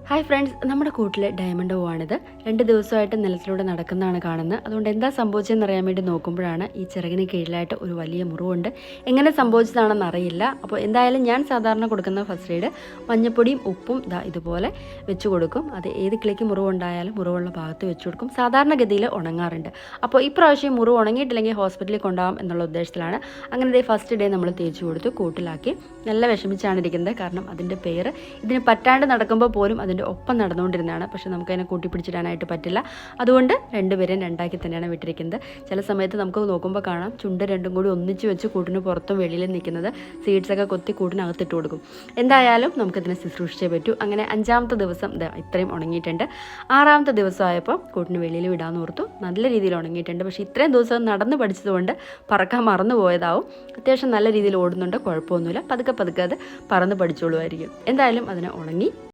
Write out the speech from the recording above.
Hi friends, നമ്മുടെ കൂട്ടിലെ diamond പൂവാണിത്. 2 ദിവസമായിട്ട് നിലത്തിലൂടെ നടക്കുന്നതാണ് കാണുന്നത്. അതുകൊണ്ട് എന്താ സംഭവിച്ചതെന്ന് അറിയാൻ വേണ്ടി നോക്കുമ്പോഴാണ് ഈ ചിറകിന് കീഴിലായിട്ട് ഒരു വലിയ മുറിവുണ്ട്. എങ്ങനെ സംഭവിച്ചതാണെന്ന് അറിയില്ല. അപ്പോൾ എന്തായാലും ഞാൻ സാധാരണ കൊടുക്കുന്ന ഫസ്റ്റ് എയ്ഡ് മഞ്ഞപ്പൊടിയും ഉപ്പും ഇതുപോലെ വെച്ച് കൊടുക്കും. അത് ഏത് കിളിക്ക് മുറിവുണ്ടായാലും മുറിവുള്ള ഭാഗത്ത് വെച്ച് കൊടുക്കും. സാധാരണഗതിയിൽ ഉണങ്ങാറുണ്ട്. അപ്പോൾ ഇപ്രാവശ്യം മുറിവ് ഉണങ്ങിയിട്ടില്ലെങ്കിൽ ഹോസ്പിറ്റലിൽ കൊണ്ടുപോകാം എന്നുള്ള ഉദ്ദേശത്തിലാണ്. അങ്ങനെ ഫസ്റ്റ് ഡേ നമ്മൾ തേച്ച് കൊടുത്തു, കൂട്ടിലാക്കി. നല്ല വിഷമിച്ചാണ് ഇരിക്കുന്നത്. കാരണം അതിൻ്റെ പേര് ഇതിന് പറ്റാണ്ട് നടക്കുമ്പോൾ പോലും അതിൻ്റെ ഒപ്പം നടന്നുകൊണ്ടിരുന്നതാണ്. പക്ഷേ നമുക്കതിനെ കൂട്ടിപ്പിടിച്ചിടാനായിട്ട് പറ്റില്ല. അതുകൊണ്ട് രണ്ടുപേരെയും രണ്ടാക്കി തന്നെയാണ് വിട്ടിരിക്കുന്നത്. ചില സമയത്ത് നമുക്ക് നോക്കുമ്പോൾ കാണാം ചുണ്ട് രണ്ടും കൂടി ഒന്നിച്ച് വെച്ച് കൂട്ടിന് പുറത്തും വെളിയിലും നിൽക്കുന്നത്. സീഡ്സൊക്കെ കൊത്തി കൂട്ടിനകത്തിട്ട് കൊടുക്കും. എന്തായാലും നമുക്കിതിനെ ശുശ്രൂഷിച്ചേ പറ്റൂ. അങ്ങനെ 5ാമത്തെ ദിവസം ഇത്രയും ഉണങ്ങിയിട്ടുണ്ട്. 6ാമത്തെ ദിവസമായപ്പോൾ കൂട്ടിന് വെളിയിൽ വിടാമെന്ന് ഓർത്തു. നല്ല രീതിയിൽ ഉണങ്ങിയിട്ടുണ്ട്. പക്ഷേ ഇത്രയും ദിവസം നടന്ന് പഠിച്ചതുകൊണ്ട് പറക്കാൻ മറന്നു പോയതാവും. അത്യാവശ്യം നല്ല രീതിയിൽ ഓടുന്നുണ്ട്, കുഴപ്പമൊന്നുമില്ല. പതുക്കെ അത് പറന്ന് പഠിച്ചോളുമായിരിക്കും. എന്തായാലും അതിനെ ഉണങ്ങി.